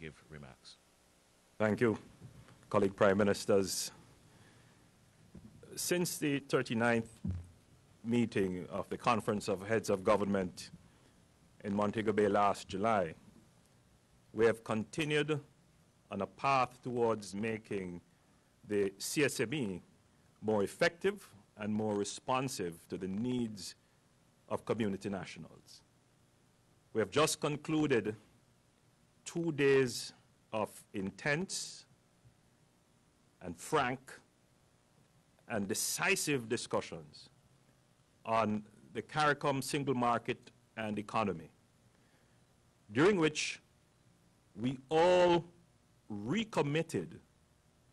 give remarks. Thank you, colleague Prime Ministers. Since the 39th meeting of the Conference of Heads of Government in Montego Bay last July, we have continued on a path towards making the CSME more effective and more responsive to the needs of community nationals. We have just concluded 2 days of intense and frank and decisive discussions on the CARICOM single market and economy, during which we all recommitted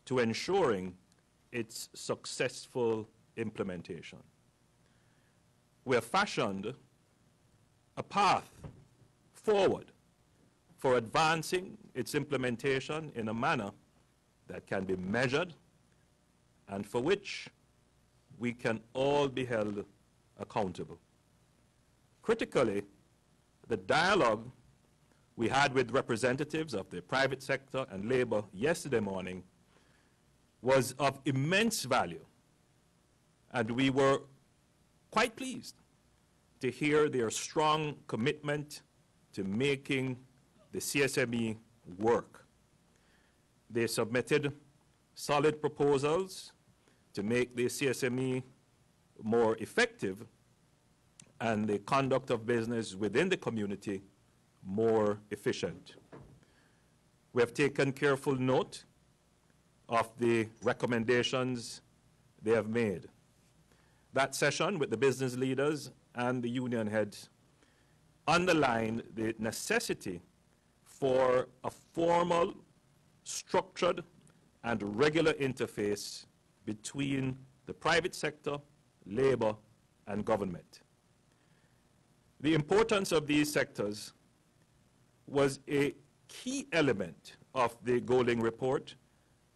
to ensuring its successful implementation. We have fashioned a path forward for advancing its implementation in a manner that can be measured and for which we can all be held accountable. Critically, the dialogue we had with representatives of the private sector and labor yesterday morning was of immense value, and we were quite pleased to hear their strong commitment to making the CSME work. They submitted solid proposals to make the CSME more effective and the conduct of business within the community more efficient. We have taken careful note of the recommendations they have made. That session with the business leaders and the union heads underlined the necessity for a formal, structured, and regular interface between the private sector, labor, and government. The importance of these sectors was a key element of the Golding report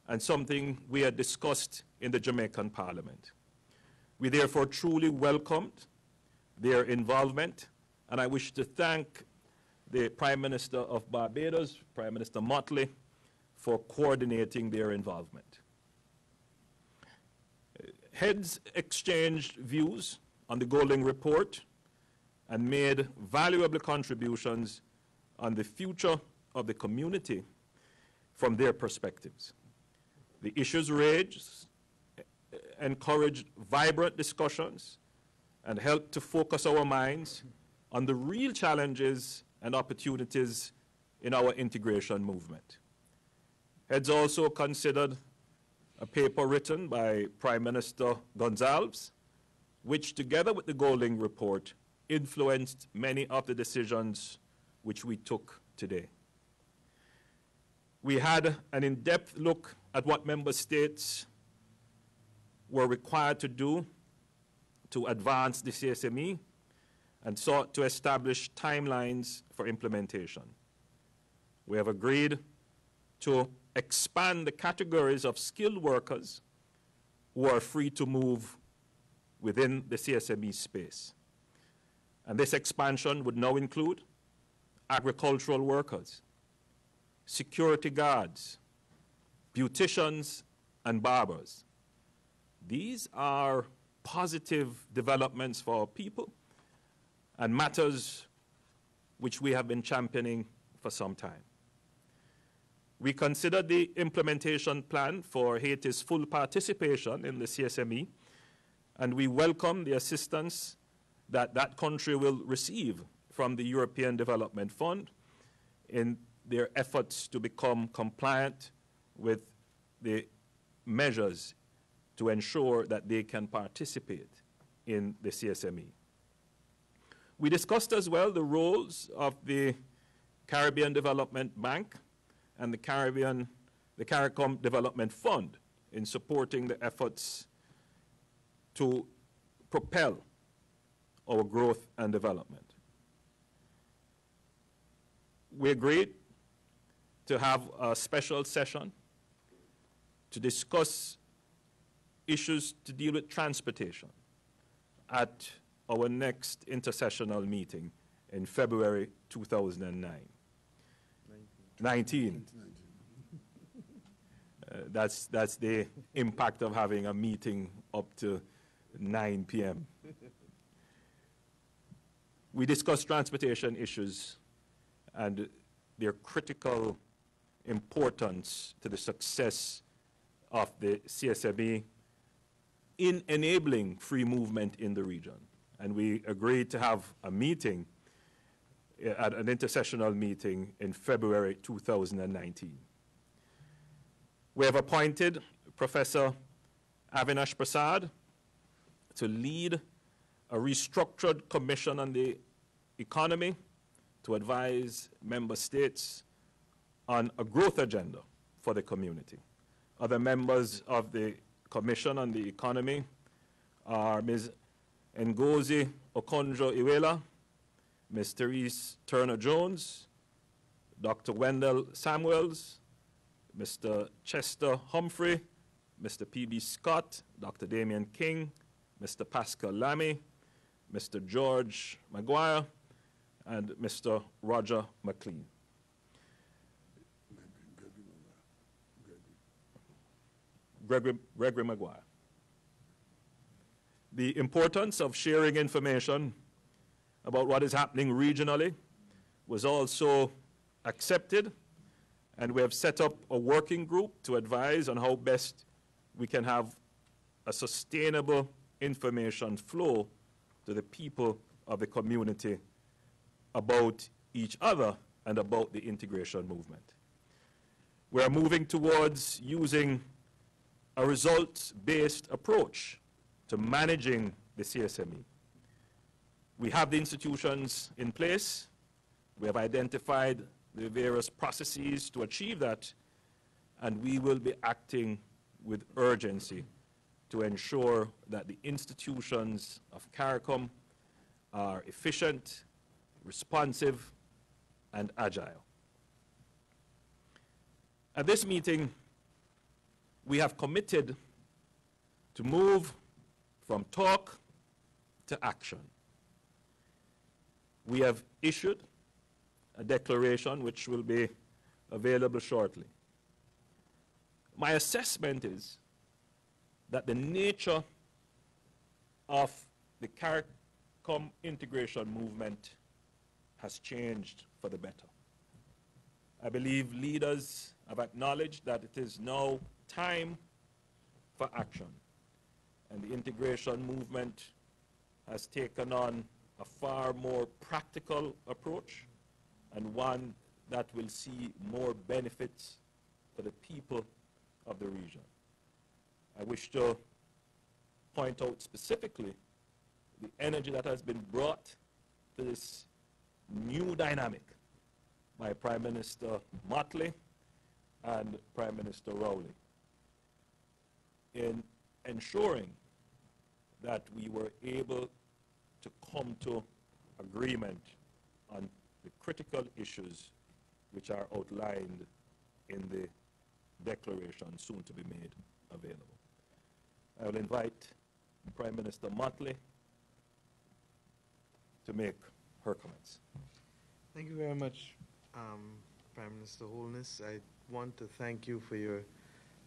and something we had discussed in the Jamaican Parliament. We therefore truly welcomed their involvement, and I wish to thank the Prime Minister of Barbados, Prime Minister Motley, for coordinating their involvement. Heads exchanged views on the Golding report and made valuable contributions on the future of the community from their perspectives. The issues raised encouraged vibrant discussions and helped to focus our minds on the real challenges and opportunities in our integration movement. Heads also considered a paper written by Prime Minister Gonzalez, which together with the Golding report influenced many of the decisions which we took today. We had an in-depth look at what member states were required to do to advance the CSME and sought to establish timelines for implementation. We have agreed to expand the categories of skilled workers who are free to move within the CSME space. And this expansion would now include agricultural workers, security guards, beauticians, and barbers. These are positive developments for our people and matters which we have been championing for some time. We consider the implementation plan for Haiti's full participation in the CSME, and we welcome the assistance that that country will receive from the European Development Fund in their efforts to become compliant with the measures to ensure that they can participate in the CSME. We discussed as well the roles of the Caribbean Development Bank and the CARICOM Development Fund in supporting the efforts to propel our growth and development. We agreed to have a special session to discuss issues to deal with transportation at our next intersessional meeting in February 2009. 19. That's the impact of having a meeting up to 9 p.m. We discussed transportation issues and their critical importance to the success of the CSME in enabling free movement in the region. And we agreed to have a meeting, at an intersessional meeting in February 2019. We have appointed Professor Avinash Prasad to lead a restructured commission on the economy to advise member states on a growth agenda for the community. Other members of the Commission on the Economy are Ms. Ngozi Okonjo-Iweala, Ms. Therese Turner-Jones, Dr. Wendell Samuels, Mr. Chester Humphrey, Mr. P.B. Scott, Dr. Damian King, Mr. Pascal Lamy, Mr. George Maguire, and Mr. Roger McLean. Gregory Maguire. The importance of sharing information about what is happening regionally was also accepted, and we have set up a working group to advise on how best we can have a sustainable information flow to the people of the community about each other and about the integration movement. We are moving towards using a results-based approach to managing the CSME. We have the institutions in place. We have identified the various processes to achieve that, and we will be acting with urgency to ensure that the institutions of CARICOM are efficient, responsive, and agile. At this meeting, we have committed to move from talk to action. We have issued a declaration which will be available shortly. My assessment is that the nature of the CARICOM integration movement has changed for the better. I believe leaders have acknowledged that it is now time for action, and the integration movement has taken on a far more practical approach, and one that will see more benefits for the people of the region. I wish to point out specifically the energy that has been brought to this new dynamic by Prime Minister Motley and Prime Minister Rowley in ensuring that we were able to come to agreement on the critical issues which are outlined in the declaration soon to be made available. I will invite Prime Minister Motley to make her comments. Thank you very much, Prime Minister Holness. I want to thank you for your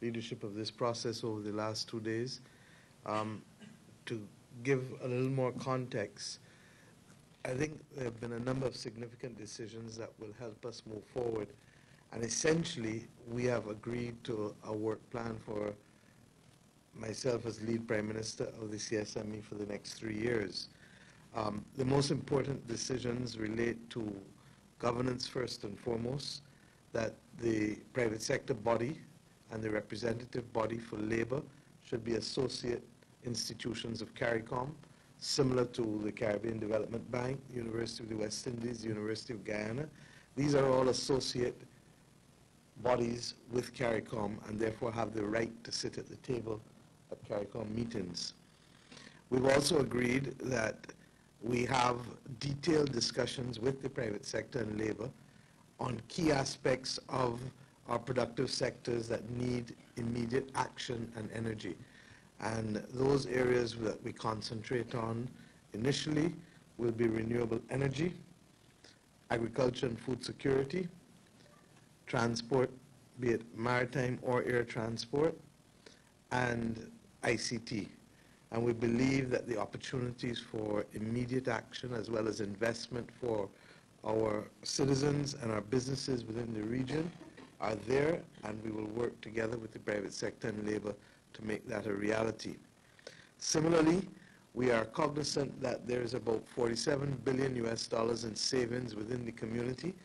leadership of this process over the last 2 days. To give a little more context, I think there have been a number of significant decisions that will help us move forward. And essentially, we have agreed to a work plan for myself as lead Prime Minister of the CSME for the next 3 years. The most important decisions relate to governance first and foremost, that the private sector body and the representative body for labor should be associate institutions of CARICOM, similar to the Caribbean Development Bank, University of the West Indies, University of Guyana. These are all associate bodies with CARICOM and therefore have the right to sit at the table at CARICOM meetings. We've also agreed that we have detailed discussions with the private sector and labor on key aspects of our productive sectors that need immediate action and energy. And those areas that we concentrate on initially will be renewable energy, agriculture and food security, transport, be it maritime or air transport, and ICT. And we believe that the opportunities for immediate action as well as investment for our citizens and our businesses within the region are there, and we will work together with the private sector and labor to make that a reality. Similarly, we are cognizant that there is about 47 billion US dollars in savings within the community,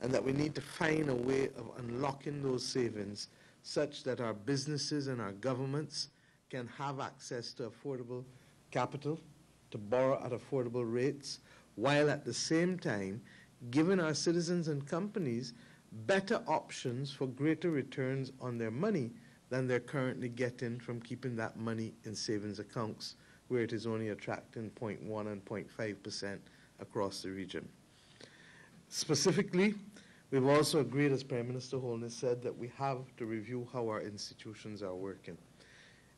and that we need to find a way of unlocking those savings such that our businesses and our governments can have access to affordable capital, to borrow at affordable rates, while at the same time giving our citizens and companies better options for greater returns on their money than they're currently getting from keeping that money in savings accounts, where it is only attracting 0.1 and 0.5% across the region. Specifically, we've also agreed, as Prime Minister Holness said, that we have to review how our institutions are working.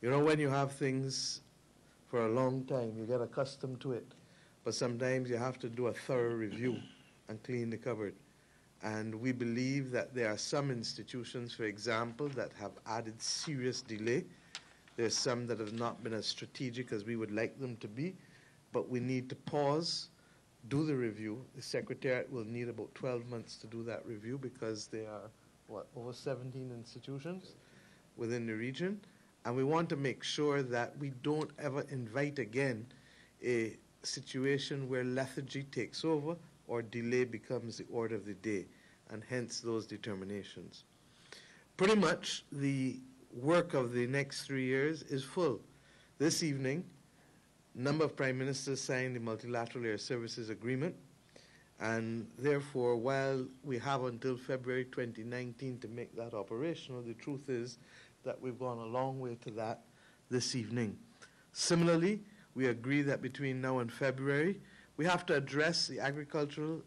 You know, when you have things for a long time, you get accustomed to it, but sometimes you have to do a thorough review and clean the cupboard. And we believe that there are some institutions, for example, that have added serious delay. There's some that have not been as strategic as we would like them to be, but we need to pause, do the review. The Secretariat will need about 12 months to do that review because there are, over 17 institutions within the region. And we want to make sure that we don't ever invite again a situation where lethargy takes over or delay becomes the order of the day, and hence those determinations. Pretty much the work of the next 3 years is full. This evening, a number of prime ministers signed the Multilateral Air Services Agreement, and therefore, while we have until February 2019 to make that operational, the truth is that we've gone a long way to that this evening. Similarly, we agree that between now and February, we have to address the agricultural,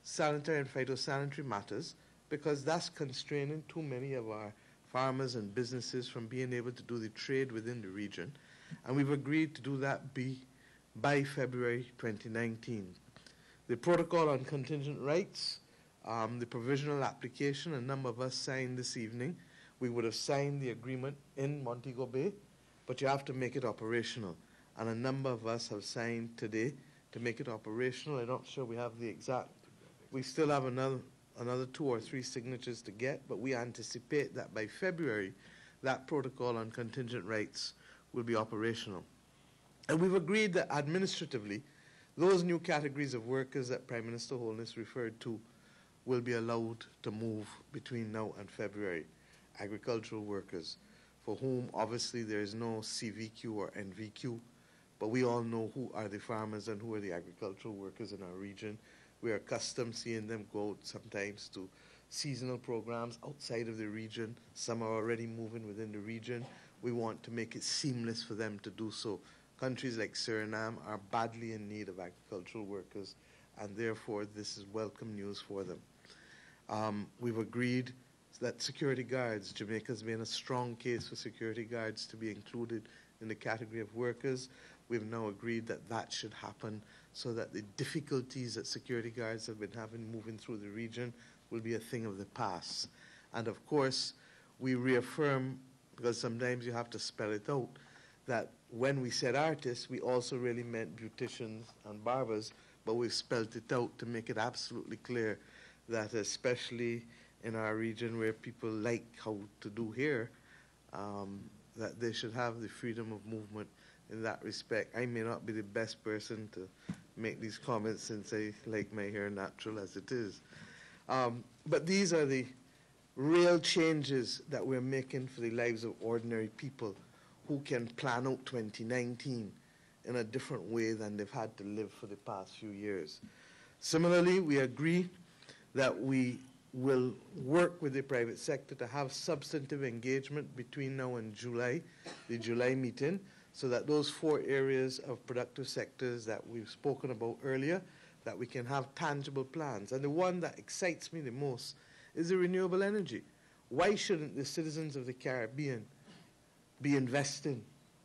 sanitary, and phytosanitary matters, because that's constraining too many of our farmers and businesses from being able to do the trade within the region. And we've agreed to do that by February 2019. The protocol on contingent rights, the provisional application, a number of us signed this evening. We would have signed the agreement in Montego Bay, but you have to make it operational. And a number of us have signed today to make it operational. I'm not sure we have the exact. We still have another 2 or 3 signatures to get, but we anticipate that by February, that protocol on contingent rights will be operational. And we've agreed that administratively, those new categories of workers that Prime Minister Holness referred to will be allowed to move between now and February. Agricultural workers, for whom obviously there is no CVQ or NVQ, but we all know who are the farmers and who are the agricultural workers in our region. We are accustomed seeing them go out sometimes to seasonal programs outside of the region. Some are already moving within the region. We want to make it seamless for them to do so. Countries like Suriname are badly in need of agricultural workers, and therefore this is welcome news for them. We've agreed that security guards, Jamaica's made a strong case for security guards to be included in the category of workers. We've now agreed that that should happen so that the difficulties that security guards have been having moving through the region will be a thing of the past. And of course, we reaffirm, because sometimes you have to spell it out, that when we said artists, we also really meant beauticians and barbers, but we've spelled it out to make it absolutely clear that especially in our region where people like how to do hair, that they should have the freedom of movement in that respect. I may not be the best person to make these comments since I like my hair natural as it is. But these are the real changes that we're making for the lives of ordinary people who can plan out 2019 in a different way than they've had to live for the past few years. Similarly, we agree that we will work with the private sector to have substantive engagement between now and July, the July meeting, so that those 4 areas of productive sectors that we've spoken about earlier, that we can have tangible plans. And the one that excites me the most is the renewable energy. Why shouldn't the citizens of the Caribbean be investing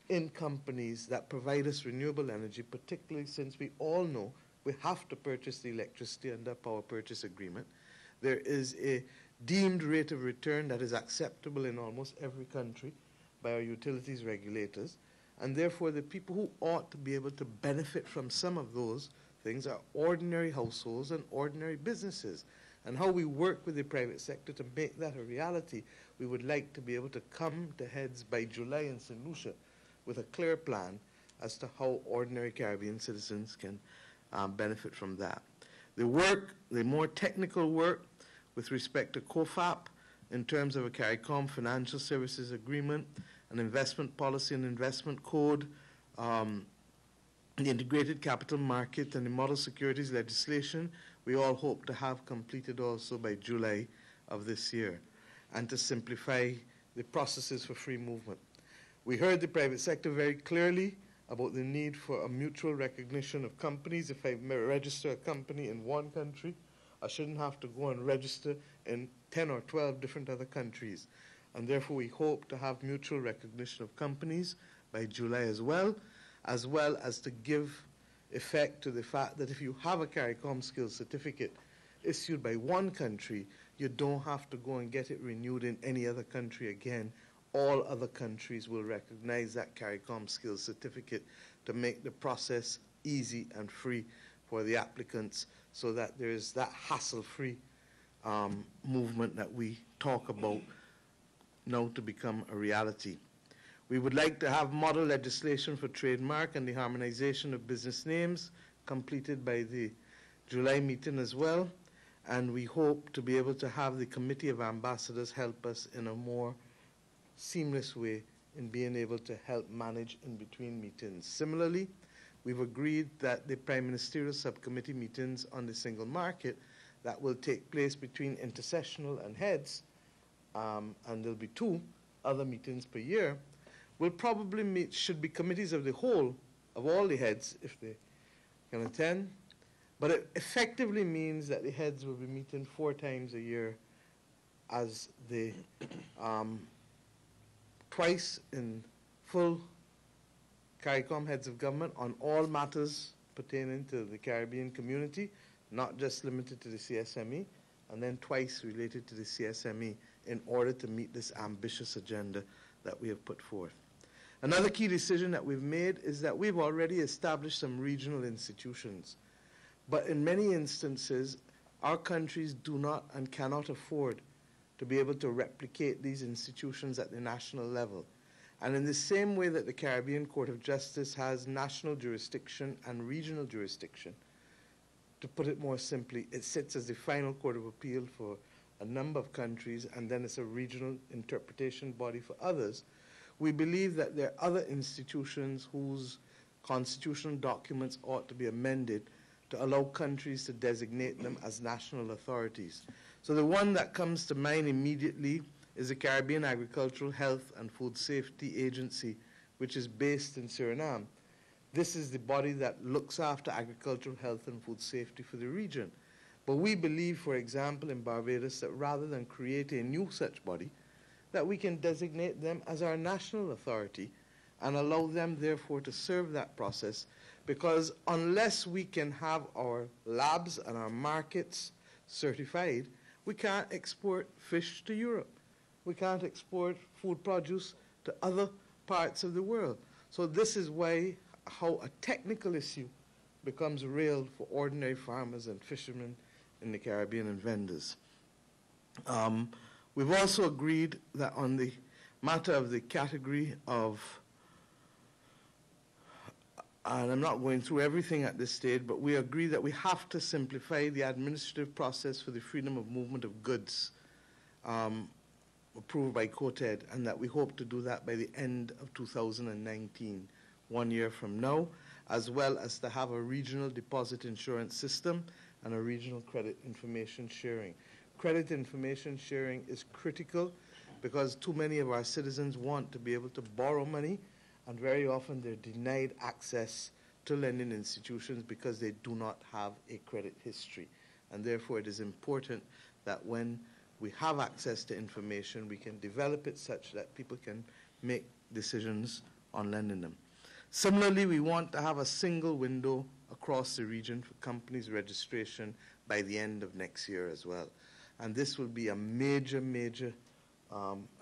in companies that provide us renewable energy, particularly since we all know we have to purchase the electricity under power purchase agreement? There is a deemed rate of return that is acceptable in almost every country by our utilities regulators. And therefore, the people who ought to be able to benefit from some of those things are ordinary households and ordinary businesses. And how we work with the private sector to make that a reality, we would like to be able to come to heads by July in St. Lucia with a clear plan as to how ordinary Caribbean citizens can benefit from that. The work, the more technical work with respect to COFAP in terms of a CARICOM financial services agreement, an investment policy and investment code, the integrated capital market and the model securities legislation, we all hope to have completed also by July of this year, and to simplify the processes for free movement. We heard the private sector very clearly about the need for a mutual recognition of companies. If I register a company in one country, I shouldn't have to go and register in 10 or 12 different other countries. And therefore, we hope to have mutual recognition of companies by July as well as to give effect to the fact that if you have a CARICOM skills certificate issued by one country, you don't have to go and get it renewed in any other country again. All other countries will recognize that CARICOM skills certificate to make the process easy and free for the applicants, so that there is that hassle-free movement that we talk about now to become a reality. We would like to have model legislation for trademark and the harmonization of business names completed by the July meeting as well, and we hope to be able to have the Committee of Ambassadors help us in a more seamless way in being able to help manage in between meetings. Similarly, we've agreed that the Prime Ministerial Subcommittee meetings on the single market that will take place between intersessional and heads, and there'll be 2 other meetings per year, will probably meet, should be committees of the whole, of all the heads, if they can attend. But it effectively means that the heads will be meeting 4 times a year, as the twice in full CARICOM heads of government on all matters pertaining to the Caribbean community, not just limited to the CSME, and then twice related to the CSME in order to meet this ambitious agenda that we have put forth. Another key decision that we've made is that we've already established some regional institutions, but in many instances, our countries do not and cannot afford to be able to replicate these institutions at the national level. And in the same way that the Caribbean Court of Justice has national jurisdiction and regional jurisdiction, to put it more simply, it sits as the final court of appeal for a number of countries, and then it's a regional interpretation body for others. We believe that there are other institutions whose constitutional documents ought to be amended to allow countries to designate them as national authorities. So the one that comes to mind immediately is the Caribbean Agricultural Health and Food Safety Agency, which is based in Suriname. This is the body that looks after agricultural health and food safety for the region. But we believe, for example, in Barbados, that rather than create a new such body, that we can designate them as our national authority and allow them, therefore, to serve that process, because unless we can have our labs and our markets certified, we can't export fish to Europe. We can't export food produce to other parts of the world. So this is why how a technical issue becomes real for ordinary farmers and fishermen in the Caribbean and vendors. We've also agreed that on the matter of the category of, and I'm not going through everything at this stage, but we agree that we have to simplify the administrative process for the freedom of movement of goods approved by COTED, and that we hope to do that by the end of 2019, 1 year from now, as well as to have a regional deposit insurance system and a regional credit information sharing. Credit information sharing is critical because too many of our citizens want to be able to borrow money, and very often they're denied access to lending institutions because they do not have a credit history. And therefore it is important that when we have access to information, we can develop it such that people can make decisions on lending them. Similarly, we want to have a single window across the region for companies registration by the end of next year as well. And this will be a major, major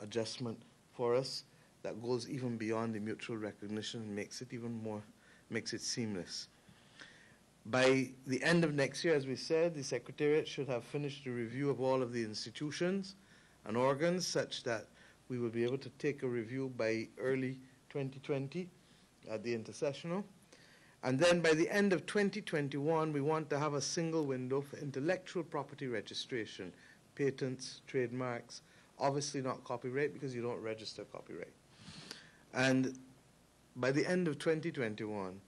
adjustment for us that goes even beyond the mutual recognition and makes it even more, makes it seamless. By the end of next year, as we said, the Secretariat should have finished a review of all of the institutions and organs such that we will be able to take a review by early 2020 at the intersessional. And then by the end of 2021, we want to have a single window for intellectual property registration, patents, trademarks, obviously not copyright because you don't register copyright. And by the end of 2021,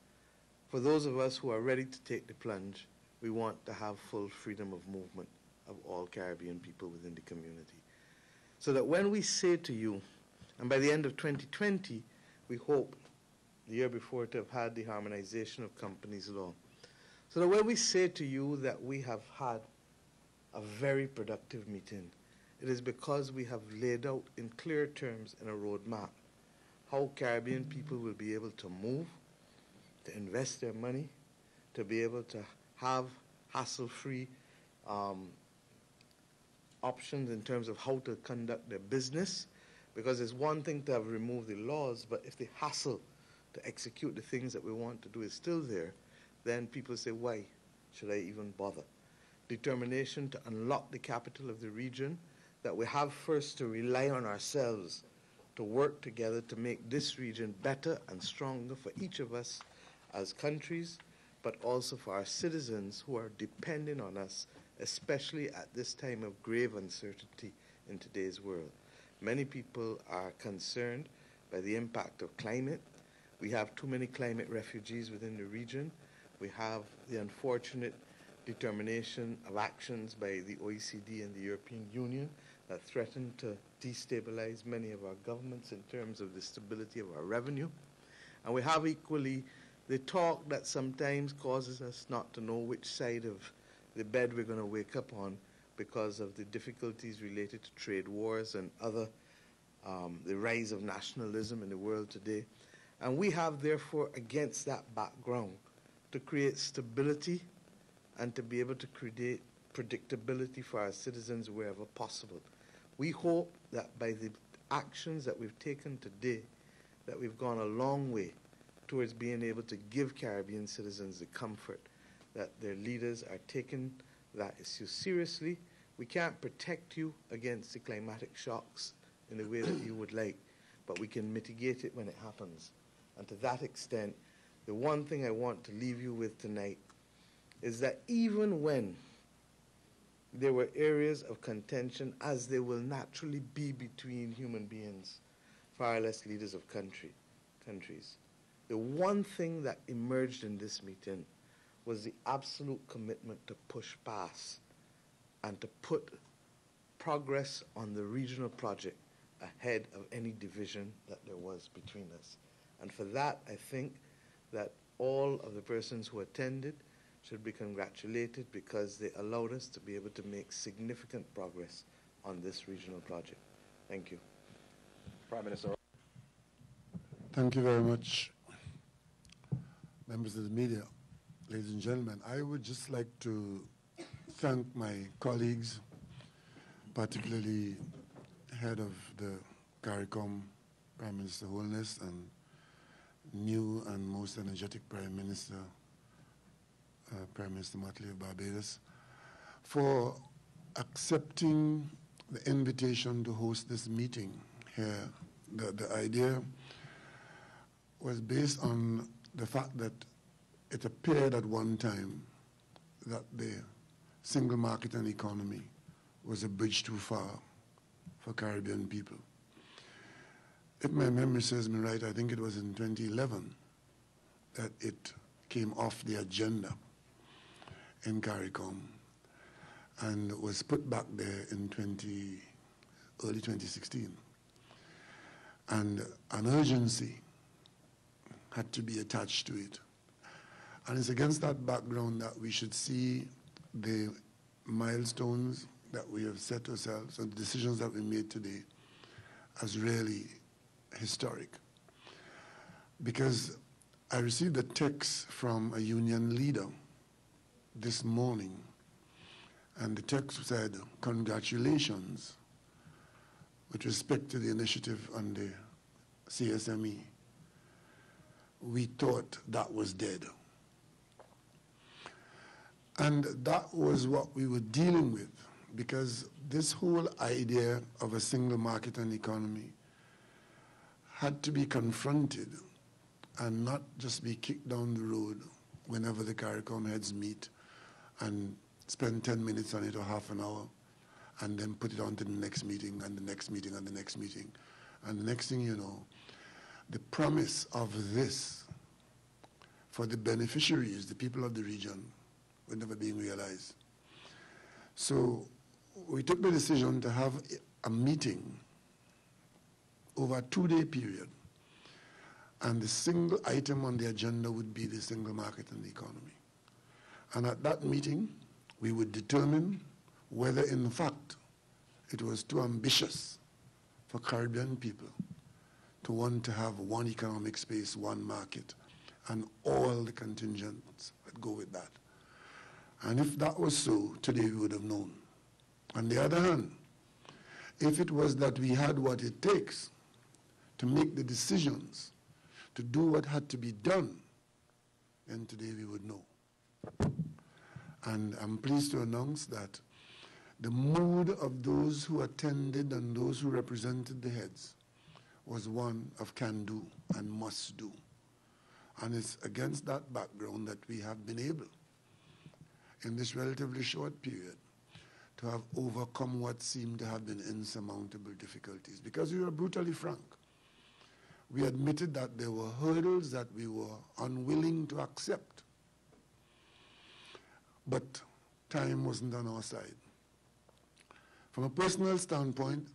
for those of us who are ready to take the plunge, we want to have full freedom of movement of all Caribbean people within the community. So that when we say to you, and by the end of 2020, we hope the year before to have had the harmonization of companies law. So that when we say to you that we have had a very productive meeting, it is because we have laid out in clear terms in a roadmap how Caribbean people will be able to move, to invest their money, to be able to have hassle-free options in terms of how to conduct their business, because it's one thing to have removed the laws, but if the hassle to execute the things that we want to do is still there, then people say, why should I even bother? Determination to unlock the capital of the region, that we have first to rely on ourselves to work together to make this region better and stronger for each of us as countries, but also for our citizens who are depending on us, especially at this time of grave uncertainty in today's world. Many people are concerned by the impact of climate. We have too many climate refugees within the region. We have the unfortunate determination of actions by the OECD and the European Union that threaten to destabilize many of our governments in terms of the stability of our revenue. And we have equally the talk that sometimes causes us not to know which side of the bed we're going to wake up on because of the difficulties related to trade wars and other, the rise of nationalism in the world today. And we have, therefore, against that background, to create stability and to be able to create predictability for our citizens wherever possible. We hope that by the actions that we've taken today, that we've gone a long way towards being able to give Caribbean citizens the comfort that their leaders are taking that issue seriously. We can't protect you against the climatic shocks in the way that you would like, but we can mitigate it when it happens. And to that extent, the one thing I want to leave you with tonight is that even when there were areas of contention, as there will naturally be between human beings, far less leaders of countries, the one thing that emerged in this meeting was the absolute commitment to push past and to put progress on the regional project ahead of any division that there was between us. And for that, I think that all of the persons who attended should be congratulated because they allowed us to be able to make significant progress on this regional project. Thank you. Prime Minister. Thank you very much, members of the media, ladies and gentlemen. I would just like to thank my colleagues, particularly head of the CARICOM, Prime Minister Holness, and new and most energetic Prime Minister, Prime Minister Motley of Barbados, for accepting the invitation to host this meeting here. The idea was based on the fact that it appeared at one time that the single market and economy was a bridge too far for Caribbean people. If my memory serves me right, I think it was in 2011 that it came off the agenda in CARICOM and was put back there in early 2016. And an urgency had to be attached to it. And it's against that background that we should see the milestones that we have set ourselves and the decisions that we made today as really historic. Because I received a text from a union leader this morning, And the text said, "Congratulations with respect to the initiative on the CSME." We thought that was dead. And that was what we were dealing with, because this whole idea of a single market and economy had to be confronted and not just be kicked down the road whenever the CARICOM heads meet and spend 10 minutes on it or half an hour and then put it on to the next meeting and the next meeting and the next meeting. And the next thing you know, the promise of this for the beneficiaries, the people of the region, were never being realized. So we took the decision to have a meeting over a 2-day period, and the single item on the agenda would be the single market and the economy. And at that meeting, we would determine whether in fact it was too ambitious for Caribbean people to want to have one economic space, one market, and all the contingents that go with that. And if that was so, today we would have known. On the other hand, if it was that we had what it takes to make the decisions, to do what had to be done, then today we would know. And I'm pleased to announce that the mood of those who attended and those who represented the heads was one of can do and must do. And it's against that background that we have been able, in this relatively short period, to have overcome what seemed to have been insurmountable difficulties. Because we were brutally frank. We admitted that there were hurdles that we were unwilling to accept. But time wasn't on our side. From a personal standpoint,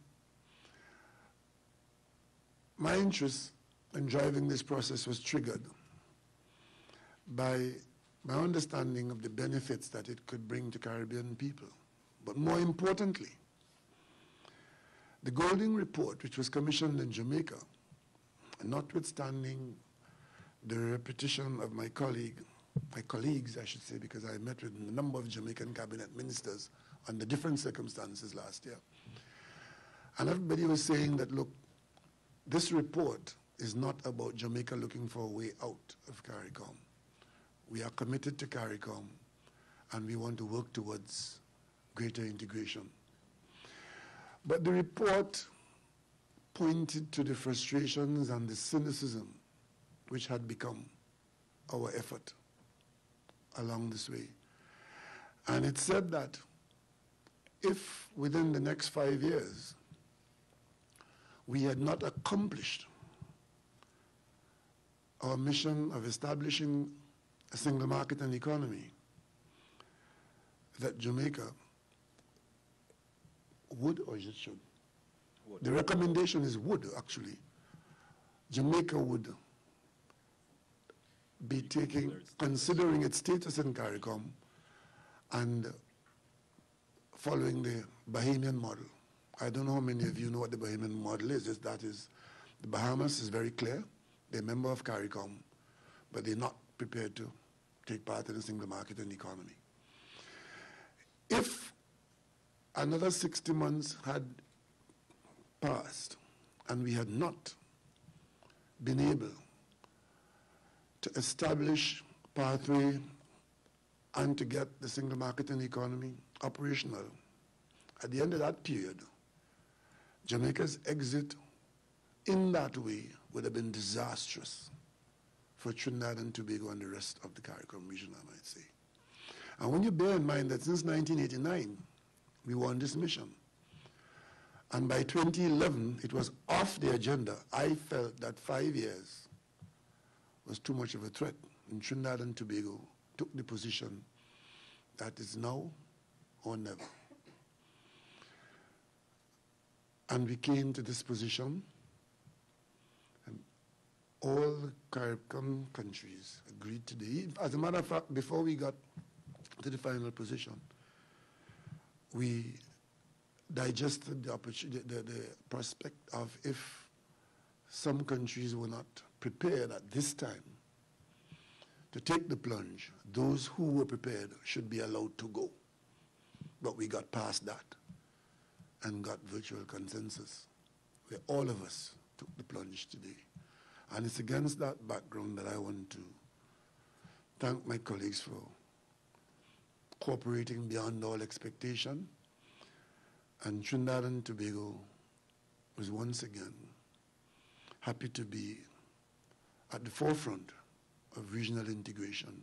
my interest in driving this process was triggered by my understanding of the benefits that it could bring to Caribbean people. But more importantly, the Golding Report, which was commissioned in Jamaica, notwithstanding the repetition of my colleagues, I should say, because I met with a number of Jamaican cabinet ministers under different circumstances last year. And everybody was saying that, look, this report is not about Jamaica looking for a way out of CARICOM. We are committed to CARICOM, and we want to work towards greater integration. But the report pointed to the frustrations and the cynicism which had become our effort along this way. And it said that if within the next 5 years we had not accomplished our mission of establishing a single market and economy, that Jamaica would, or it should? Would. The recommendation is would, actually. Jamaica would be considering its status in CARICOM and following the Bahamian model. I don't know how many of you know what the Bahamian model is. That is, the Bahamas is very clear. They're a member of CARICOM, but they're not prepared to take part in a single market and economy. If another 60 months had passed and we had not been able to establish pathway and to get the single market and economy operational, at the end of that period, Jamaica's exit in that way would have been disastrous for Trinidad and Tobago and the rest of the CARICOM region, I might say. And when you bear in mind that since 1989, we were on this mission, and by 2011, it was off the agenda, I felt that 5 years was too much of a threat. And Trinidad and Tobago took the position that is now or never. And we came to this position, and all the CARICOM countries agreed today. As a matter of fact, before we got to the final position, we digested the prospect of if some countries were not prepared at this time to take the plunge, those who were prepared should be allowed to go. But we got past that and got virtual consensus, where all of us took the plunge today. And it's against that background that I want to thank my colleagues for cooperating beyond all expectation. And Trinidad and Tobago was once again happy to be at the forefront of regional integration.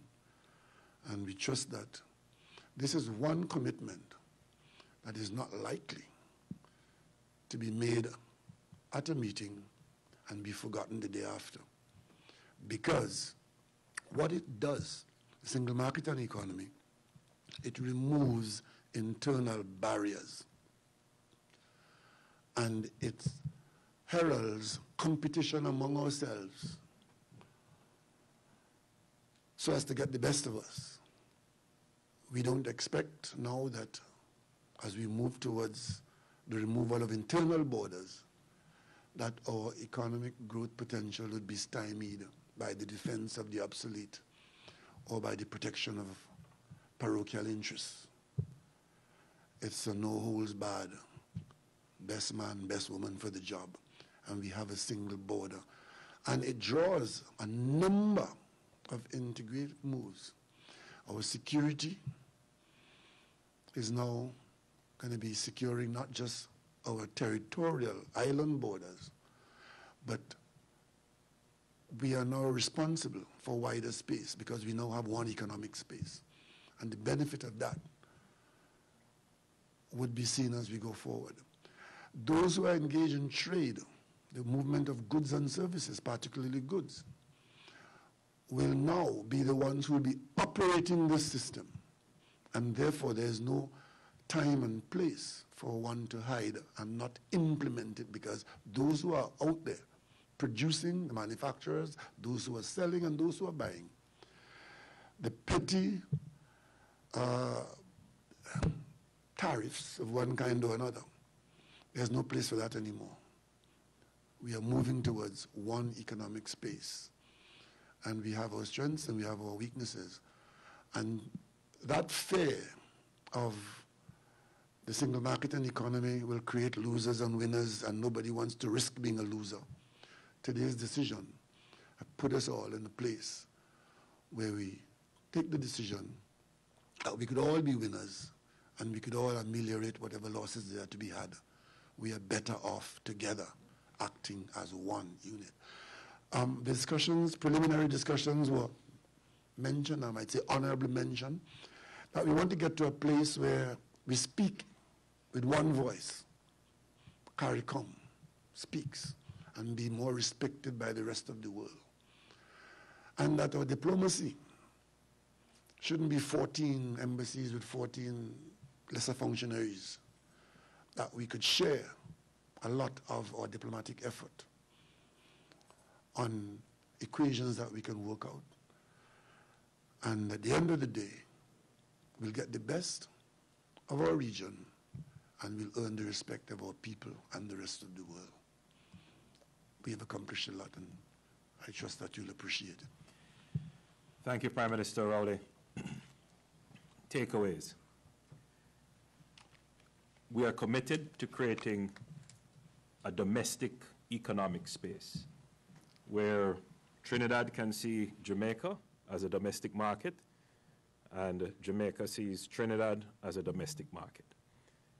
And we trust that this is one commitment that is not likely to be made at a meeting and be forgotten the day after. Because what it does, the single market and economy, it removes internal barriers. And it heralds competition among ourselves so as to get the best of us. We don't expect now that as we move towards the removal of internal borders, that our economic growth potential would be stymied by the defense of the obsolete or by the protection of parochial interests. It's a no-holds-barred, best man, best woman for the job, and we have a single border. And it draws a number of integrated moves. Our security is now going to be securing not just our territorial island borders, but we are now responsible for wider space because we now have one economic space. And the benefit of that would be seen as we go forward. Those who are engaged in trade, the movement of goods and services, particularly goods, will now be the ones who will be operating this system. And therefore, there is no time and place for one to hide and not implement it, because those who are out there producing, the manufacturers, those who are selling, and those who are buying, the petty tariffs of one kind or another, there's no place for that anymore. We are moving towards one economic space. And we have our strengths and we have our weaknesses. And that fear of the single market and economy will create losers and winners, and nobody wants to risk being a loser. Today's decision put us all in a place where we take the decision that we could all be winners and we could all ameliorate whatever losses there are to be had. We are better off together, acting as one unit. Discussions, preliminary discussions were mentioned, I might say honorable mention, that we want to get to a place where we speak with one voice. CARICOM speaks and be more respected by the rest of the world. And that our diplomacy shouldn't be 14 embassies with 14 lesser functionaries, that we could share a lot of our diplomatic effort on equations that we can work out. And at the end of the day, we'll get the best of our region and we'll earn the respect of our people and the rest of the world. We have accomplished a lot, and I trust that you'll appreciate it. Thank you, Prime Minister Rowley. Takeaways. We are committed to creating a domestic economic space where Trinidad can see Jamaica as a domestic market and Jamaica sees Trinidad as a domestic market.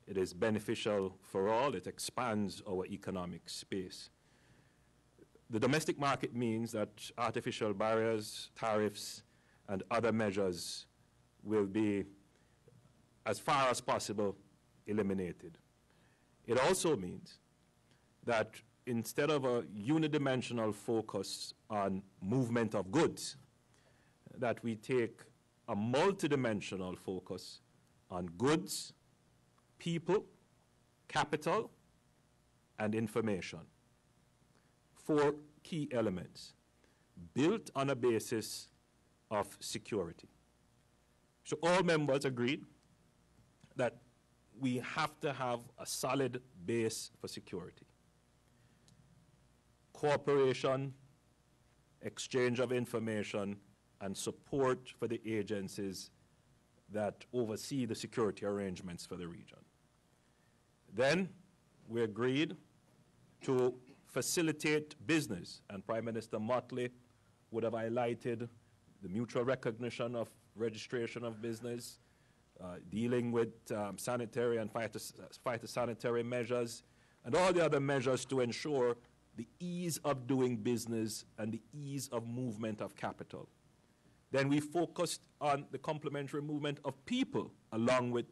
It is beneficial for all. It expands our economic space. The domestic market means that artificial barriers, tariffs, and other measures will be, as far as possible, eliminated. It also means that instead of a unidimensional focus on movement of goods, that we take a multidimensional focus on goods, people, capital, and information. 4 key elements built on a basis of security. So all members agreed that we have to have a solid base for security. Cooperation, exchange of information, and support for the agencies that oversee the security arrangements for the region. Then we agreed to facilitate business, and Prime Minister Motley would have highlighted the mutual recognition of registration of business, dealing with sanitary and phytosanitary measures, and all the other measures to ensure the ease of doing business and the ease of movement of capital. Then we focused on the complementary movement of people along with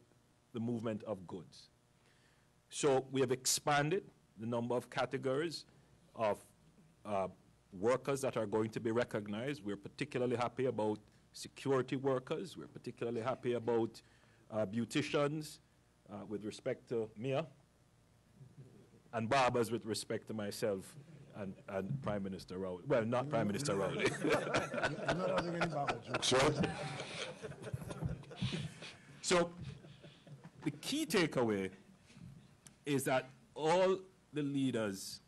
the movement of goods. So we have expanded the number of categories of workers that are going to be recognized. We're particularly happy about security workers. We're particularly happy about beauticians with respect to Mia, and barbers with respect to myself and Prime Minister Rowley. Well, not Prime Minister Rowley. I'm not having any barber jokes. Sure. So the key takeaway is that all the leaders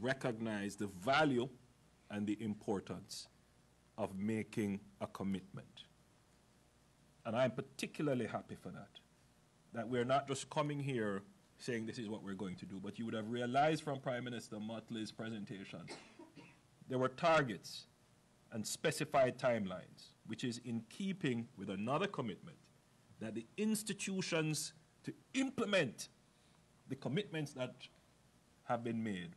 recognize the value and the importance of making a commitment. And I'm particularly happy for that we're not just coming here saying this is what we're going to do, but you would have realized from Prime Minister Motley's presentation, there were targets and specified timelines, which is in keeping with another commitment that the institutions to implement the commitments that have been made,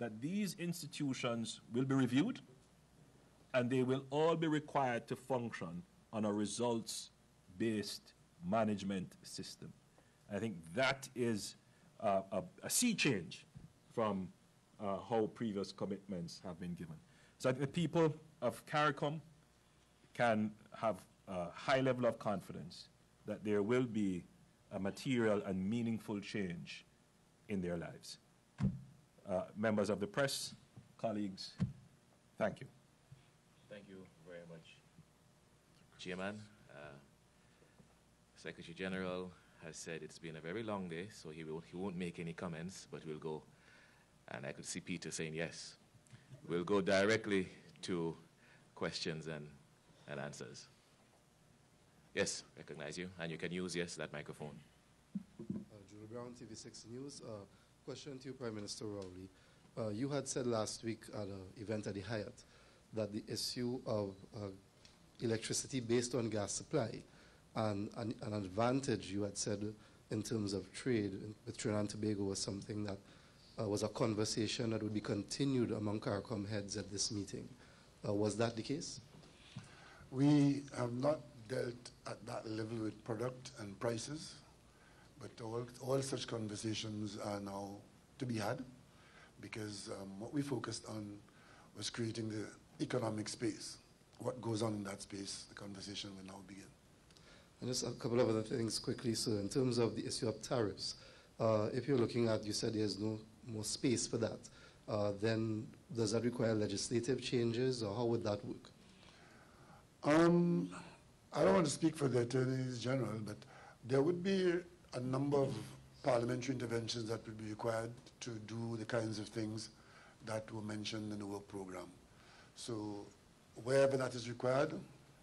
that these institutions will be reviewed and they will all be required to function on a results-based management system. I think that is a sea change from how previous commitments have been given. So I think the people of CARICOM can have a high level of confidence that there will be a material and meaningful change in their lives. Members of the press, colleagues, thank you. Thank you very much, Chairman. Secretary General has said it's been a very long day, so he won't make any comments, but we'll go. And I could see Peter saying yes. We'll go directly to questions and answers. Yes, recognize you, and you can use, yes, that microphone. Julie Brown, TV6 News. Question to you, Prime Minister Rowley. You had said last week at an event at the Hyatt that the issue of electricity based on gas supply and an advantage you had said in terms of trade with Trinidad and Tobago was something that was a conversation that would be continued among CARICOM heads at this meeting. Was that the case? We have not dealt at that level with product and prices, but all such conversations are now to be had, because what we focused on was creating the economic space. What goes on in that space, the conversation will now begin. And just a couple of other things quickly, sir. In terms of the issue of tariffs, if you're looking at, you said there's no more space for that, then does that require legislative changes, or how would that work? I don't want to speak for the Attorneys General, but there would be a number of parliamentary interventions that would be required to do the kinds of things that were mentioned in the work program. So wherever that is required,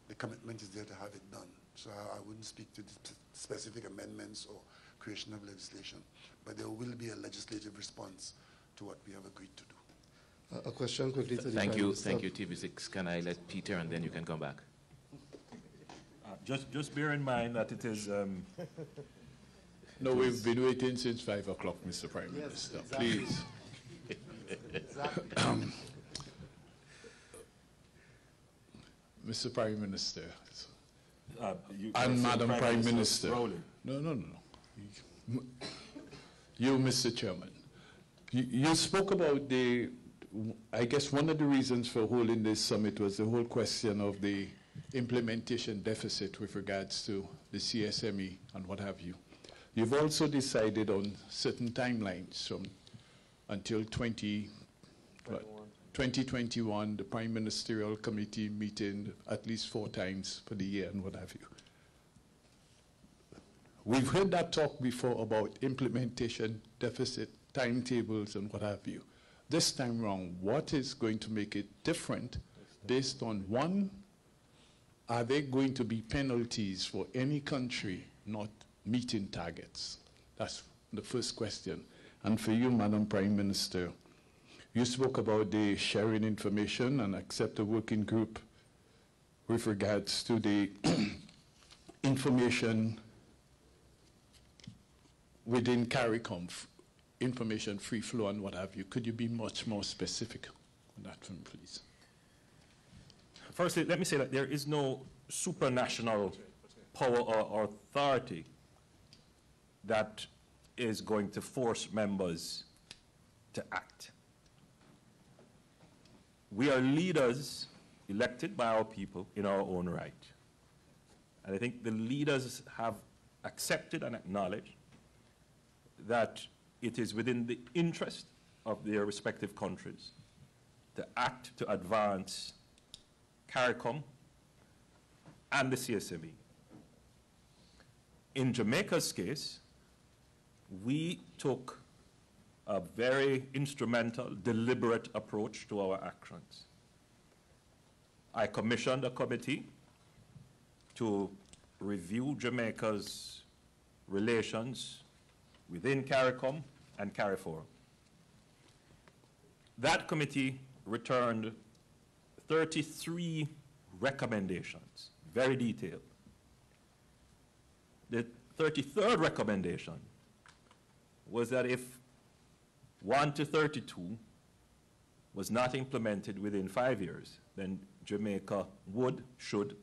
the commitment is there to have it done. So I wouldn't speak to specific amendments or creation of legislation, but there will be a legislative response to what we have agreed to do. A question quickly to the Thank Prime you, Minister. thank you, TV6. Can I let Peter, and then you can come back? Just bear in mind that it is... No, we've been waiting since 5 o'clock, Mr. Prime Minister. Exactly. Please. Exactly. Mr. Prime Minister. you And said Madam Prime Minister. Rowley. No. You, Mr. Chairman. You spoke about I guess one of the reasons for holding this summit was the whole question of the implementation deficit with regards to the CSME and what have you. You've also decided on certain timelines from until 2021, the Prime Ministerial Committee meeting at least 4 times for the year and what have you. We've heard that talk before about implementation deficit, timetables and what have you. This time around, what is going to make it different based on, one, are there going to be penalties for any country not meeting targets? That's the first question. And for you, Madam Prime Minister, you spoke about the sharing information and accept a working group with regards to the information within CARICOM, information free flow and what have you. Could you be much more specific on that one, please? Firstly, let me say that there is no supranational power or authority that is going to force members to act. We are leaders elected by our people in our own right. And I think the leaders have accepted and acknowledged that it is within the interest of their respective countries to act to advance CARICOM and the CSME. In Jamaica's case, we took a very instrumental, deliberate approach to our actions. I commissioned a committee to review Jamaica's relations within CARICOM and CARIFORUM. That committee returned 33 recommendations, very detailed. The 33rd recommendation was that if 1 to 32 was not implemented within 5 years, then Jamaica should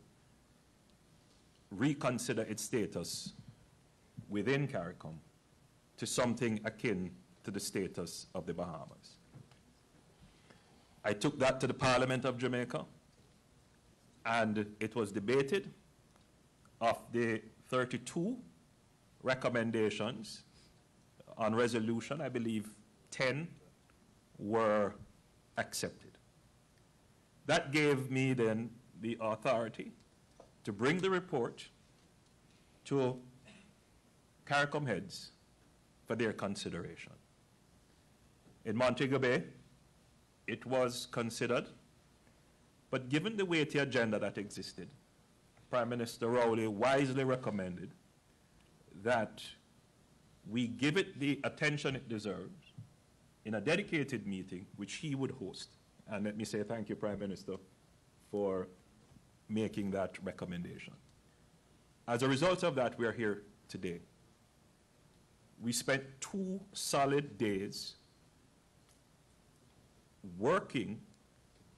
reconsider its status within CARICOM to something akin to the status of the Bahamas. I took that to the Parliament of Jamaica, and it was debated. Of the 32 recommendations on resolution, I believe 10 were accepted. That gave me then the authority to bring the report to CARICOM heads for their consideration. In Montego Bay, it was considered, but given the weighty agenda that existed, Prime Minister Rowley wisely recommended that we give it the attention it deserves in a dedicated meeting, which he would host. And let me say thank you, Prime Minister, for making that recommendation. As a result of that, we are here today. We spent 2 solid days working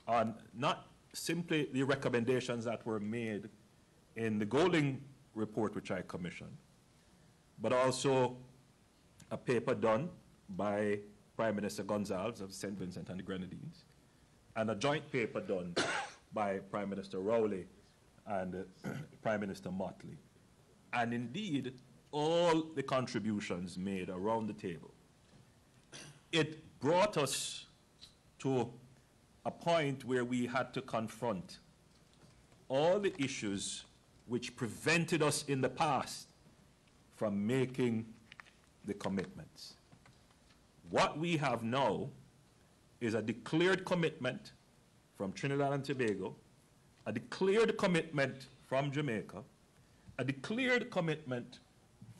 on not simply the recommendations that were made in the Golding report, which I commissioned, but also a paper done by Prime Minister Gonzalez of St. Vincent and the Grenadines, and a joint paper done by Prime Minister Rowley and Prime Minister Motley. And indeed, all the contributions made around the table. It brought us to a point where we had to confront all the issues which prevented us in the past from making the commitments. What we have now is a declared commitment from Trinidad and Tobago, a declared commitment from Jamaica, a declared commitment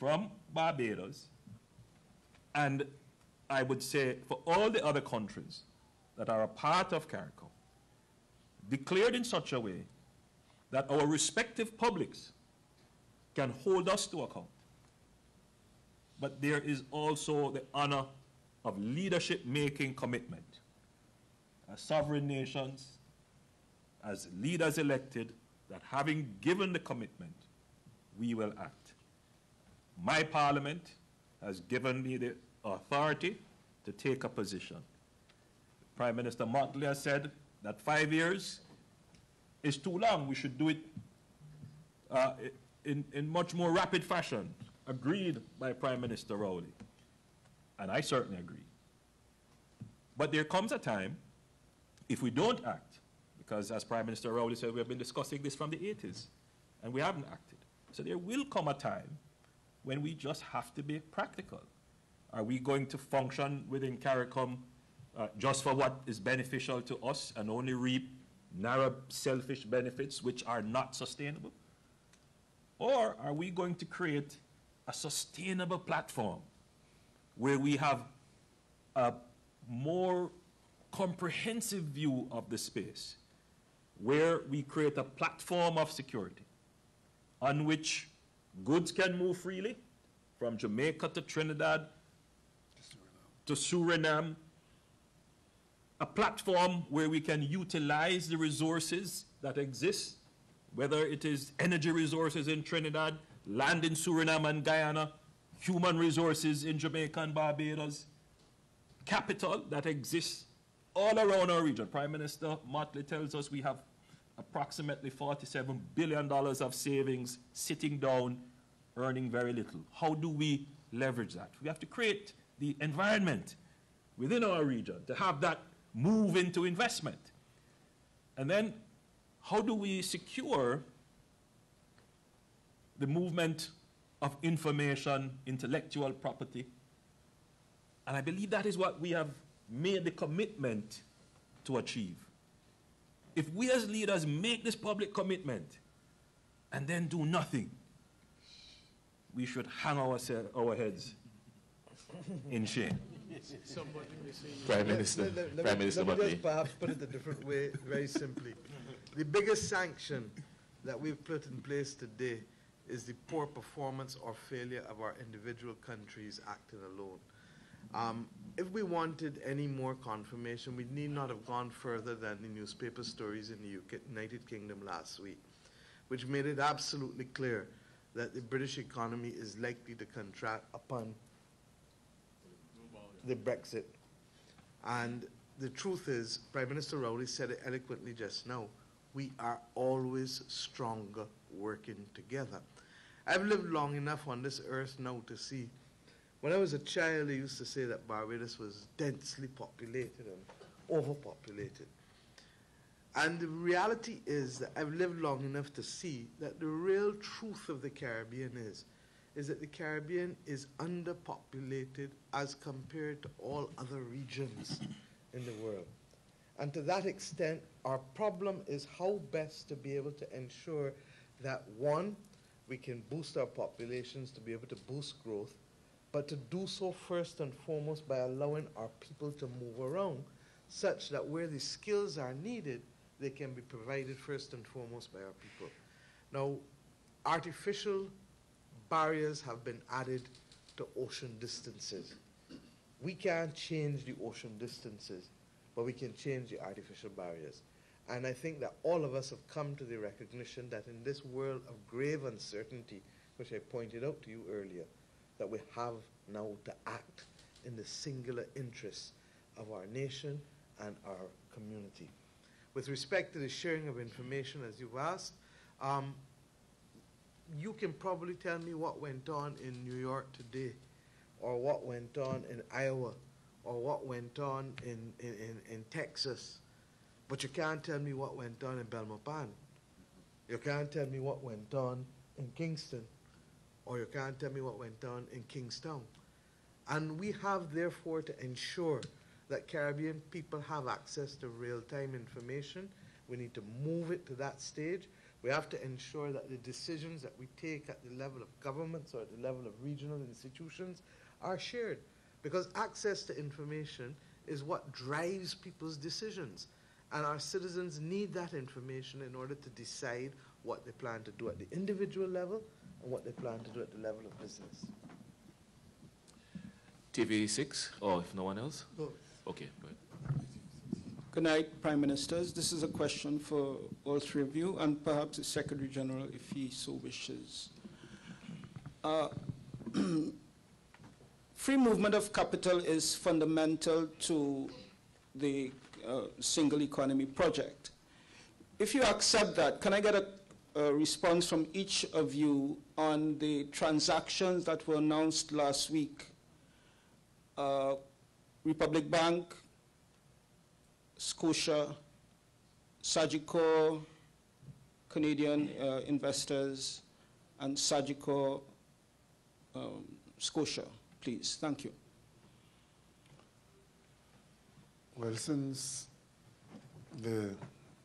from Barbados, and I would say for all the other countries that are a part of CARICOM, declared in such a way that our respective publics can hold us to account. But there is also the honor of leadership making commitment. As sovereign nations, as leaders elected, that having given the commitment, we will act. My parliament has given me the authority to take a position. Prime Minister Motley has said that 5 years is too long. We should do it in much more rapid fashion, agreed by Prime Minister Rowley. And I certainly agree. But there comes a time, if we don't act, because as Prime Minister Rowley said, we have been discussing this from the 80s, and we haven't acted. So there will come a time when we just have to be practical. Are we going to function within CARICOM just for what is beneficial to us and only reap narrow, selfish benefits which are not sustainable? Or are we going to create a sustainable platform where we have a more comprehensive view of the space, where we create a platform of security on which goods can move freely from Jamaica to Trinidad to Suriname, a platform where we can utilize the resources that exist, whether it is energy resources in Trinidad, land in Suriname and Guyana, human resources in Jamaica and Barbados, capital that exists all around our region. Prime Minister Motley tells us we have approximately $47 billion of savings sitting down, earning very little. How do we leverage that? We have to create the environment within our region to have that move into investment. And then how do we secure the movement of information, intellectual property? And I believe that is what we have made the commitment to achieve. If we as leaders make this public commitment and then do nothing, we should hang our heads in shame. Prime Minister, Let me just perhaps put it a different way, very simply. The biggest sanction that we've put in place today is the poor performance or failure of our individual countries acting alone. If we wanted any more confirmation, we need not have gone further than the newspaper stories in the United Kingdom last week, which made it absolutely clear that the British economy is likely to contract upon the Brexit. And the truth is, Prime Minister Rowley said it eloquently just now, we are always stronger working together. I've lived long enough on this earth now to see. When I was a child, they used to say that Barbados was densely populated and overpopulated. And the reality is that I've lived long enough to see that the real truth of the Caribbean is that the Caribbean is underpopulated as compared to all other regions in the world. And to that extent, our problem is how best to be able to ensure that, one, we can boost our populations to be able to boost growth, but to do so first and foremost by allowing our people to move around, such that where the skills are needed, they can be provided first and foremost by our people. Now, artificial barriers have been added to ocean distances. We can't change the ocean distances, but we can change the artificial barriers. And I think that all of us have come to the recognition that in this world of grave uncertainty, which I pointed out to you earlier, that we have now to act in the singular interests of our nation and our community. With respect to the sharing of information, as you've asked, you can probably tell me what went on in New York today, or what went on in Iowa, or what went on in Texas, but you can't tell me what went on in Belmopan. You can't tell me what went on in Kingston, or you can't tell me what went on in Kingstown. And we have, therefore, to ensure that Caribbean people have access to real-time information. We need to move it to that stage. We have to ensure that the decisions that we take at the level of governments or at the level of regional institutions are shared, because access to information is what drives people's decisions. And our citizens need that information in order to decide what they plan to do at the individual level and what they plan to do at the level of business. TV6, or if no one else? Go. Okay, go ahead. Good night, Prime Ministers. This is a question for all three of you, and perhaps the Secretary General, if he so wishes. Free movement of capital is fundamental to the single economy project. If you accept that, can I get a response from each of you on the transactions that were announced last week? Republic Bank, Scotia, Sagicor, Canadian investors, and Sagicor, Scotia, please. Thank you. Well, since the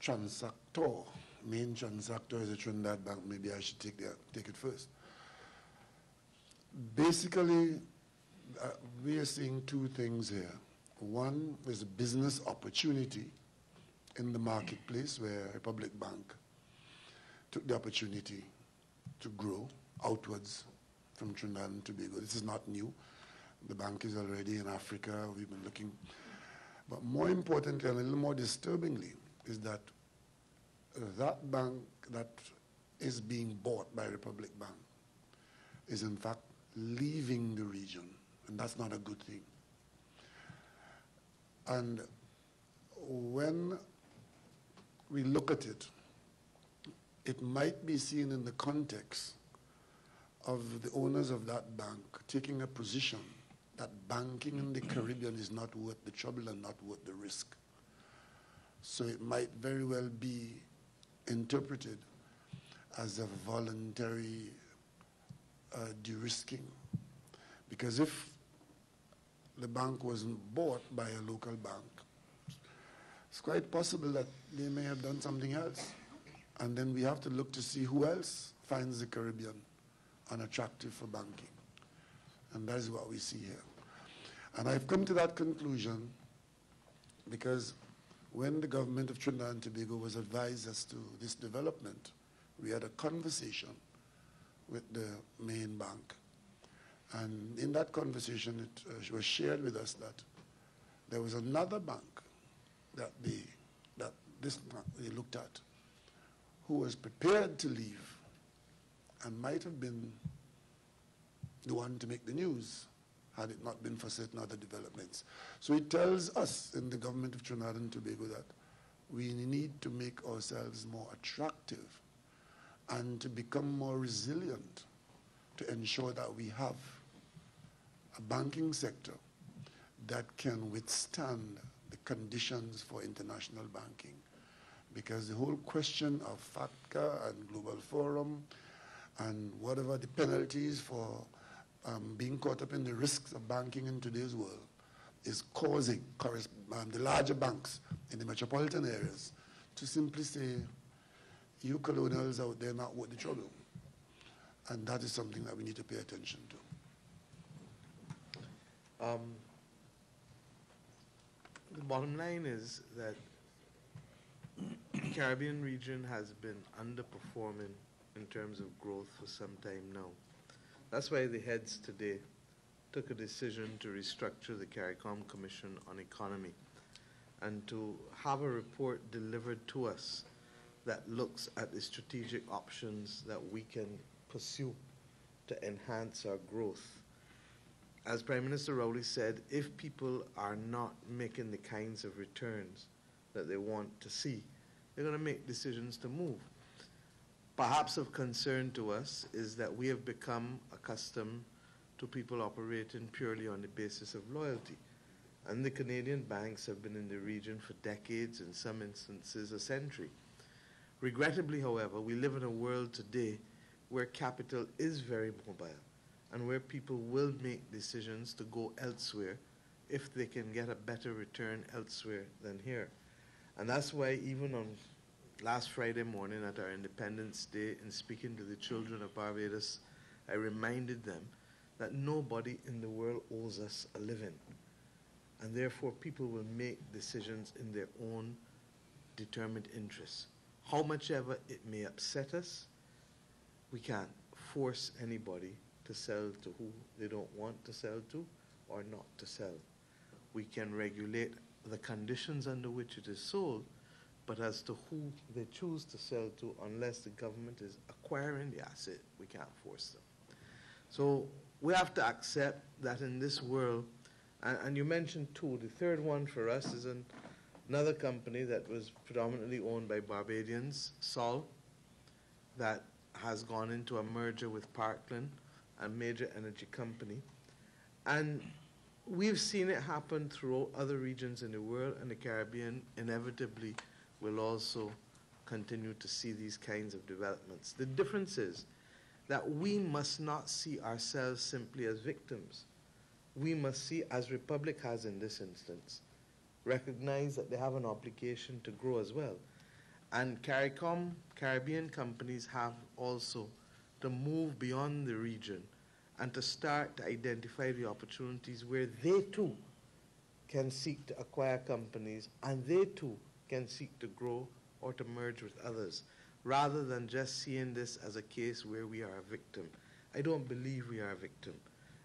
transactor, main transactor is a Trinidad bank. Maybe I should take it first. Basically, we are seeing two things here. One is a business opportunity in the marketplace where Republic Bank took the opportunity to grow outwards from Trinidad and Tobago. This is not new. The bank is already in Africa. We've been looking. But more importantly, and a little more disturbingly, is that that bank that is being bought by Republic Bank is in fact leaving the region, and that's not a good thing. And when we look at it, it might be seen in the context of the owners of that bank taking a position that banking in the Caribbean is not worth the trouble and not worth the risk. So it might very well be interpreted as a voluntary de-risking. Because if the bank wasn't bought by a local bank, it's quite possible that they may have done something else. And then we have to look to see who else finds the Caribbean unattractive for banking. And that is what we see here. And I've come to that conclusion because when the government of Trinidad and Tobago was advised as to this development, we had a conversation with the main bank. And in that conversation, it was shared with us that there was another bank that they looked at who was prepared to leave and might have been the one to make the news had it not been for certain other developments. So it tells us in the government of Trinidad and Tobago that we need to make ourselves more attractive and to become more resilient to ensure that we have a banking sector that can withstand the conditions for international banking. Because the whole question of FATCA and Global Forum and whatever the penalties for being caught up in the risks of banking in today's world is causing the larger banks in the metropolitan areas to simply say, you colonials out there not worth the trouble. And that is something that we need to pay attention to. The bottom line is that the Caribbean region has been underperforming in terms of growth for some time now. That's why the heads today took a decision to restructure the CARICOM Commission on Economy and to have a report delivered to us that looks at the strategic options that we can pursue to enhance our growth. As Prime Minister Rowley said, if people are not making the kinds of returns that they want to see, they're going to make decisions to move. Perhaps of concern to us is that we have become accustomed to people operating purely on the basis of loyalty. And the Canadian banks have been in the region for decades, in some instances a century. Regrettably, however, we live in a world today where capital is very mobile and where people will make decisions to go elsewhere if they can get a better return elsewhere than here. And that's why even on last Friday morning at our Independence Day, in speaking to the children of Barbados, I reminded them that nobody in the world owes us a living. And therefore, people will make decisions in their own determined interests. How much ever it may upset us, we can't force anybody to sell to who they don't want to sell to or not to sell. We can regulate the conditions under which it is sold, but as to who they choose to sell to, unless the government is acquiring the asset, we can't force them. So we have to accept that in this world, and you mentioned two, the third one for us is another company that was predominantly owned by Barbadians, Sol, that has gone into a merger with Parkland, a major energy company. And we've seen it happen throughout other regions in the world, and the Caribbean inevitably will also continue to see these kinds of developments. The difference is that we must not see ourselves simply as victims. We must see, as Republic has in this instance, recognize that they have an obligation to grow as well. And CARICOM, Caribbean companies, have also to move beyond the region and to start to identify the opportunities where they too can seek to acquire companies and they too can seek to grow or to merge with others, rather than just seeing this as a case where we are a victim. I don't believe we are a victim.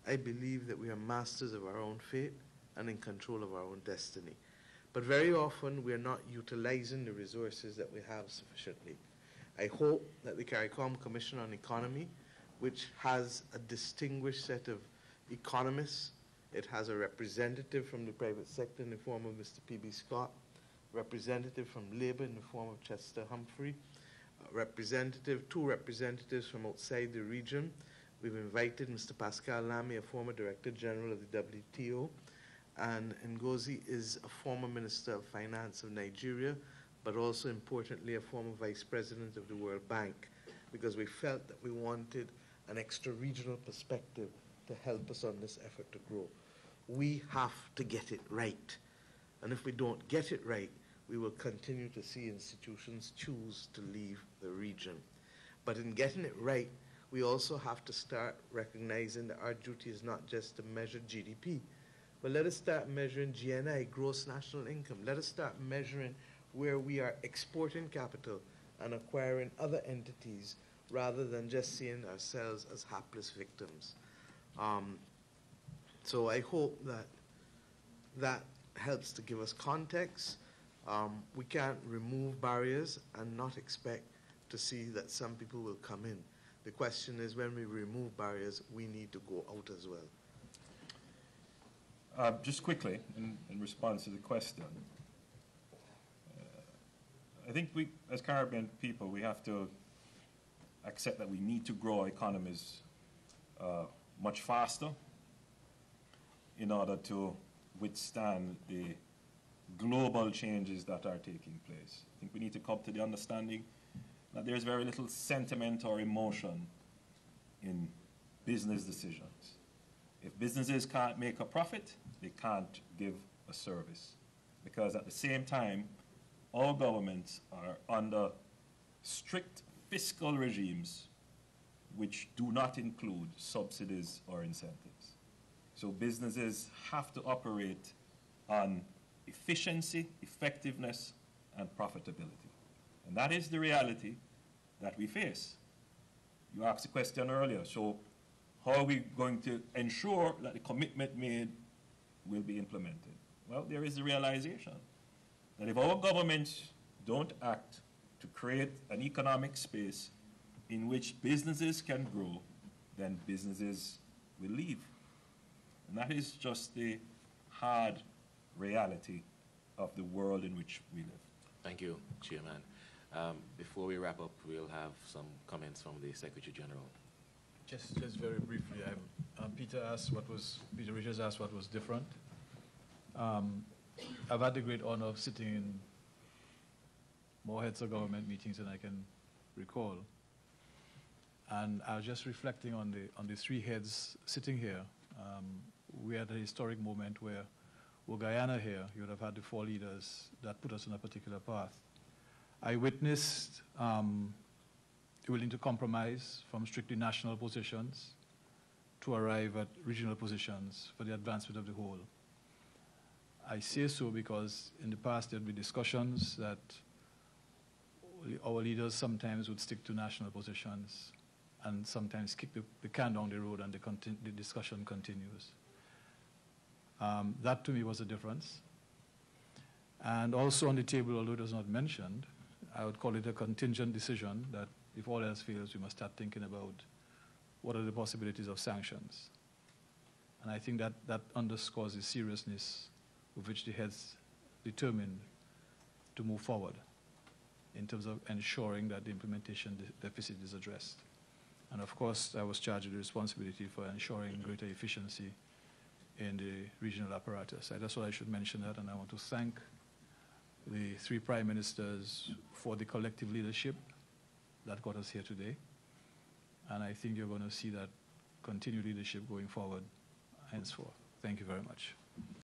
I believe that we are masters of our own fate and in control of our own destiny. But very often we are not utilizing the resources that we have sufficiently. I hope that the CARICOM Commission on Economy, which has a distinguished set of economists, it has a representative from the private sector in the form of Mr. P.B. Scott, representative from Labour in the form of Chester Humphrey, two representatives from outside the region. We've invited Mr. Pascal Lamy, a former Director General of the WTO, and Ngozi is a former Minister of Finance of Nigeria, but also importantly a former Vice President of the World Bank, because we felt that we wanted an extra regional perspective to help us on this effort to grow. We have to get it right. And if we don't get it right, we will continue to see institutions choose to leave the region. But in getting it right, we also have to start recognizing that our duty is not just to measure GDP, but let us start measuring GNI, gross national income. Let us start measuring where we are exporting capital and acquiring other entities rather than just seeing ourselves as hapless victims. So I hope that that helps to give us context. We can't remove barriers and not expect to see that some people will come in. The question is, when we remove barriers, we need to go out as well. Just quickly, in response to the question, I think we, as Caribbean people, we have to accept that we need to grow our economies much faster in order to withstand the global changes that are taking place. I think we need to come to the understanding that there's very little sentiment or emotion in business decisions. If businesses can't make a profit, they can't give a service. Because at the same time, all governments are under strict fiscal regimes which do not include subsidies or incentives. So businesses have to operate on efficiency, effectiveness, and profitability. And that is the reality that we face. You asked a question earlier, so how are we going to ensure that the commitment made will be implemented? Well, there is the realization that if our governments don't act to create an economic space in which businesses can grow, then businesses will leave. And that is just the hard reality of the world in which we live. Thank you, Chairman. Before we wrap up, we'll have some comments from the Secretary General. Just very briefly, Peter Richards asked what was different. I've had the great honor of sitting in more heads of government meetings than I can recall. And I was just reflecting on the three heads sitting here. We had a historic moment where Guyana here, you would have had the four leaders that put us on a particular path. I witnessed willing to compromise from strictly national positions to arrive at regional positions for the advancement of the whole. I say so because in the past there would be discussions that our leaders sometimes would stick to national positions and sometimes kick the can down the road and the discussion continues. That to me was a difference. And also on the table, although it was not mentioned, I would call it a contingent decision that if all else fails, we must start thinking about what are the possibilities of sanctions. And I think that underscores the seriousness with which the heads determined to move forward in terms of ensuring that the implementation deficit is addressed. And of course, I was charged with the responsibility for ensuring greater efficiency in the regional apparatus. That's why I should mention that, and I want to thank the three prime ministers for the collective leadership that got us here today. And I think you're going to see that continued leadership going forward henceforth. Thank you very much.